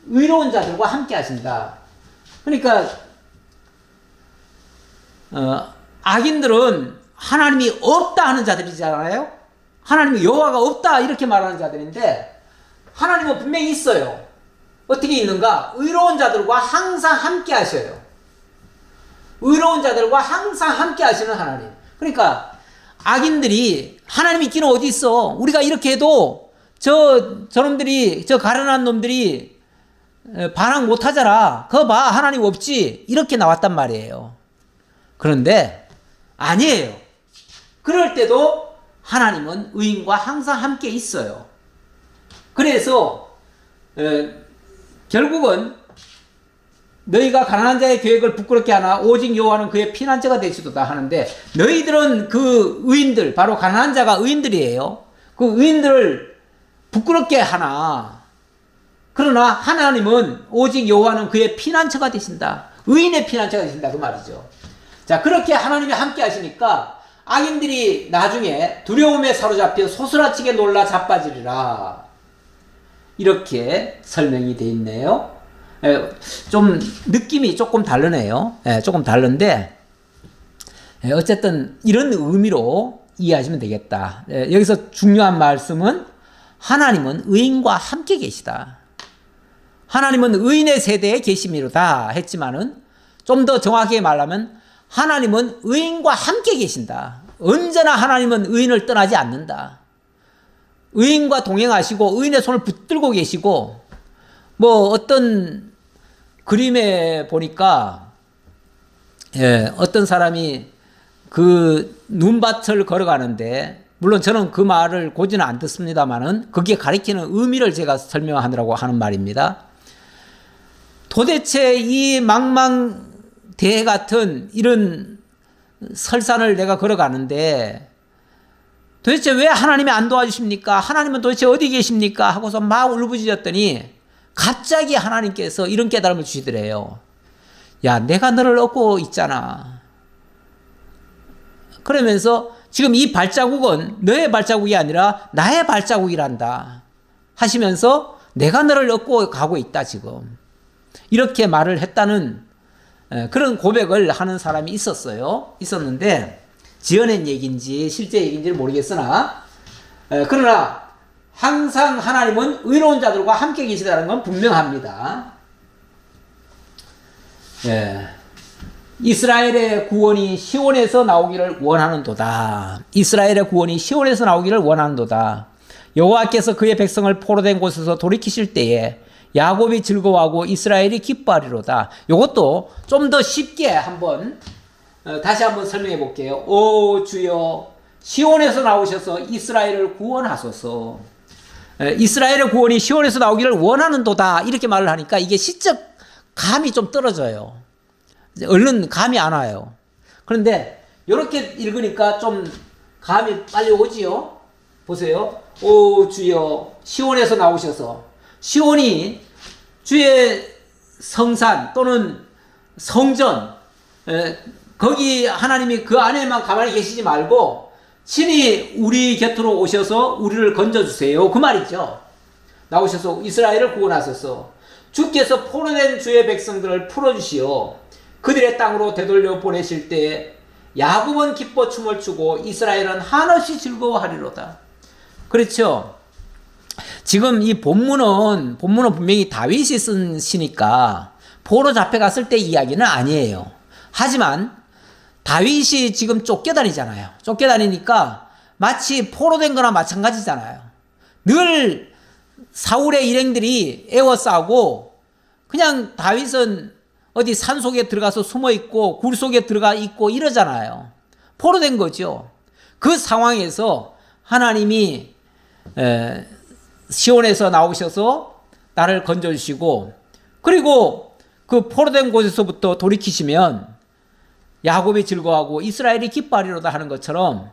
의로운 자들과 함께 하신다. 그러니까 악인들은 하나님이 없다 하는 자들이잖아요. 하나님이 여호와가 없다 이렇게 말하는 자들인데 하나님은 분명히 있어요. 어떻게 있는가? 의로운 자들과 항상 함께 하셔요. 의로운 자들과 항상 함께 하시는 하나님. 그러니까 악인들이 하나님 있기는 어디 있어? 우리가 이렇게 해도 저놈들이 저 가련한 놈들이 반항 못 하잖아. 그거 봐 하나님 없지 이렇게 나왔단 말이에요. 그런데 아니에요. 그럴 때도 하나님은 의인과 항상 함께 있어요. 그래서 결국은 너희가 가난한 자의 계획을 부끄럽게 하나 오직 여호와는 그의 피난처가 되시도다 하는데 너희들은 그 의인들 바로 가난한 자가 의인들이에요. 그 의인들을 부끄럽게 하나 그러나 하나님은 오직 여호와는 그의 피난처가 되신다. 의인의 피난처가 되신다 그 말이죠. 자 그렇게 하나님이 함께 하시니까 악인들이 나중에 두려움에 사로잡혀 소스라치게 놀라 자빠지리라. 이렇게 설명이 되어 있네요. 좀 느낌이 조금 다르네요. 조금 다른데 어쨌든 이런 의미로 이해하시면 되겠다. 여기서 중요한 말씀은 하나님은 의인과 함께 계시다. 하나님은 의인의 세대에 계심이로다 했지만은 좀 더 정확하게 말하면 하나님은 의인과 함께 계신다. 언제나 하나님은 의인을 떠나지 않는다. 의인과 동행하시고 의인의 손을 붙들고 계시고 뭐 어떤 그림에 보니까 어떤 사람이 그 눈밭을 걸어가는데 물론 저는 그 말을 고지는 안 듣습니다만은 거기에 가리키는 의미를 제가 설명하느라고 하는 말입니다. 도대체 이 망망대해 같은 이런 설산을 내가 걸어가는데 도대체 왜 하나님이 안 도와주십니까? 하나님은 도대체 어디 계십니까? 하고서 막 울부짖었더니 갑자기 하나님께서 이런 깨달음을 주시더래요. 야, 내가 너를 얻고 있잖아. 그러면서 지금 이 발자국은 너의 발자국이 아니라 나의 발자국이란다 하시면서 내가 너를 얻고 가고 있다 지금. 이렇게 말을 했다는 그런 고백을 하는 사람이 있었는데 지어낸 얘기인지 실제 얘기인지는 모르겠으나 그러나 항상 하나님은 의로운 자들과 함께 계시다는 건 분명합니다. 이스라엘의 구원이 시온에서 나오기를 원하는도다. 이스라엘의 구원이 시온에서 나오기를 원하는도다. 여호와께서 그의 백성을 포로된 곳에서 돌이키실 때에 야곱이 즐거워하고 이스라엘이 기뻐하리로다. 이것도 좀 더 쉽게 한번 다시 한번 설명해 볼게요. 오 주여, 시온에서 나오셔서 이스라엘을 구원하소서. 이스라엘의 구원이 시온에서 나오기를 원하는도다. 이렇게 말을 하니까 이게 시적 감이 좀 떨어져요. 얼른 감이 안 와요. 그런데 이렇게 읽으니까 좀 감이 빨리 오지요. 보세요. 오 주여, 시온에서 나오셔서. 시온이 주의 성산 또는 성전, 거기 하나님이 그 안에만 가만히 계시지 말고 친히 우리 곁으로 오셔서 우리를 건져주세요. 그 말이죠. 나오셔서 이스라엘을 구원하소서. 주께서 포로된 주의 백성들을 풀어주시오. 그들의 땅으로 되돌려 보내실 때 야곱은 기뻐 춤을 추고 이스라엘은 한없이 즐거워하리로다. 그렇죠. 지금 이 본문은 분명히 다윗이 쓴 시니까 포로 잡혀갔을 때 이야기는 아니에요. 하지만 다윗이 지금 쫓겨다니잖아요. 쫓겨다니니까 마치 포로된 거나 마찬가지잖아요. 늘 사울의 일행들이 에워싸고 그냥 다윗은 어디 산 속에 들어가서 숨어 있고 굴 속에 들어가 있고 이러잖아요. 포로된 거죠. 그 상황에서 하나님이 시온에서 나오셔서 나를 건져주시고 그리고 그 포로된 곳에서부터 돌이키시면 야곱이 즐거워하고 이스라엘이 기뻐하리로다 하는 것처럼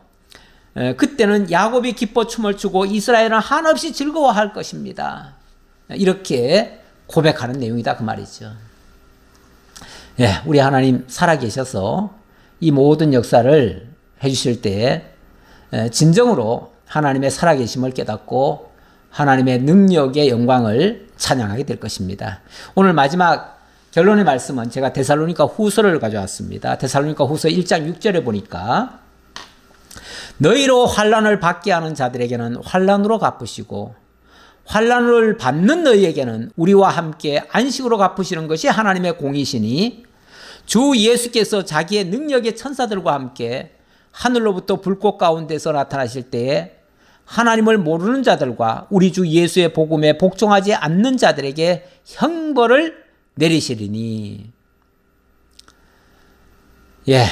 그때는 야곱이 기뻐 춤을 추고 이스라엘은 한없이 즐거워할 것입니다. 이렇게 고백하는 내용이다 그 말이죠. 예, 우리 하나님 살아계셔서 이 모든 역사를 해주실 때 진정으로 하나님의 살아계심을 깨닫고 하나님의 능력의 영광을 찬양하게 될 것입니다. 오늘 마지막 결론의 말씀은 제가 데살로니가 후서를 가져왔습니다. 데살로니가 후서 1장 6절에 보니까 너희로 환난을 받게 하는 자들에게는 환난으로 갚으시고 환난을 받는 너희에게는 우리와 함께 안식으로 갚으시는 것이 하나님의 공이시니 주 예수께서 자기의 능력의 천사들과 함께 하늘로부터 불꽃 가운데서 나타나실 때에 하나님을 모르는 자들과 우리 주 예수의 복음에 복종하지 않는 자들에게 형벌을 내리시리니. 예,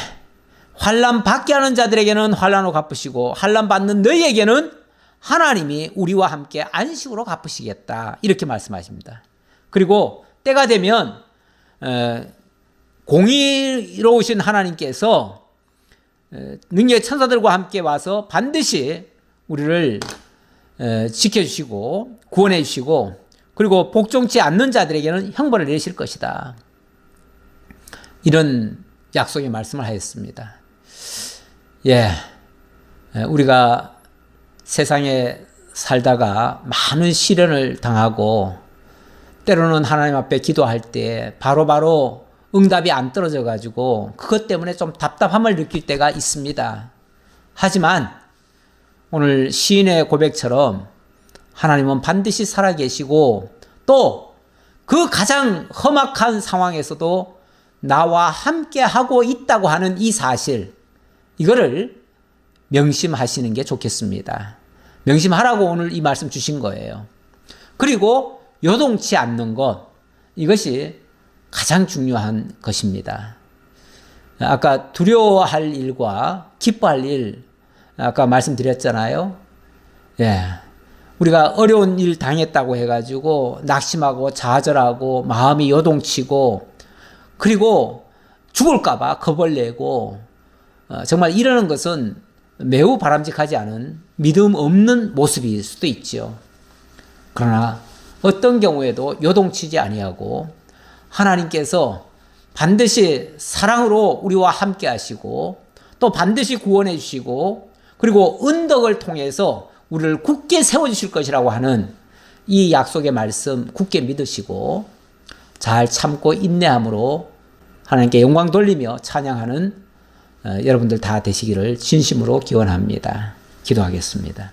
환난 받게 하는 자들에게는 환난으로 갚으시고 환난 받는 너희에게는 하나님이 우리와 함께 안식으로 갚으시겠다 이렇게 말씀하십니다. 그리고 때가 되면 공의로우신 하나님께서 능력의 천사들과 함께 와서 반드시 우리를 지켜주시고 구원해 주시고 그리고 복종치 않는 자들에게는 형벌을 내리실 것이다. 이런 약속의 말씀을 하였습니다. 예, 우리가 세상에 살다가 많은 시련을 당하고 때로는 하나님 앞에 기도할 때 바로바로 응답이 안 떨어져 가지고 그것 때문에 좀 답답함을 느낄 때가 있습니다. 하지만 오늘 시인의 고백처럼 하나님은 반드시 살아계시고 또 그 가장 험악한 상황에서도 나와 함께 하고 있다고 하는 이 사실, 이거를 명심하시는 게 좋겠습니다. 명심하라고 오늘 이 말씀 주신 거예요. 그리고 요동치 않는 것, 이것이 가장 중요한 것입니다. 아까 두려워할 일과 기뻐할 일, 아까 말씀드렸잖아요. 예. 우리가 어려운 일 당했다고 해가지고 낙심하고 좌절하고 마음이 요동치고 그리고 죽을까봐 겁을 내고 정말 이러는 것은 매우 바람직하지 않은 믿음 없는 모습일 수도 있죠. 그러나 어떤 경우에도 요동치지 아니하고 하나님께서 반드시 사랑으로 우리와 함께 하시고 또 반드시 구원해 주시고 그리고 은덕을 통해서 우리를 굳게 세워주실 것이라고 하는 이 약속의 말씀 굳게 믿으시고 잘 참고 인내함으로 하나님께 영광 돌리며 찬양하는 여러분들 다 되시기를 진심으로 기원합니다. 기도하겠습니다.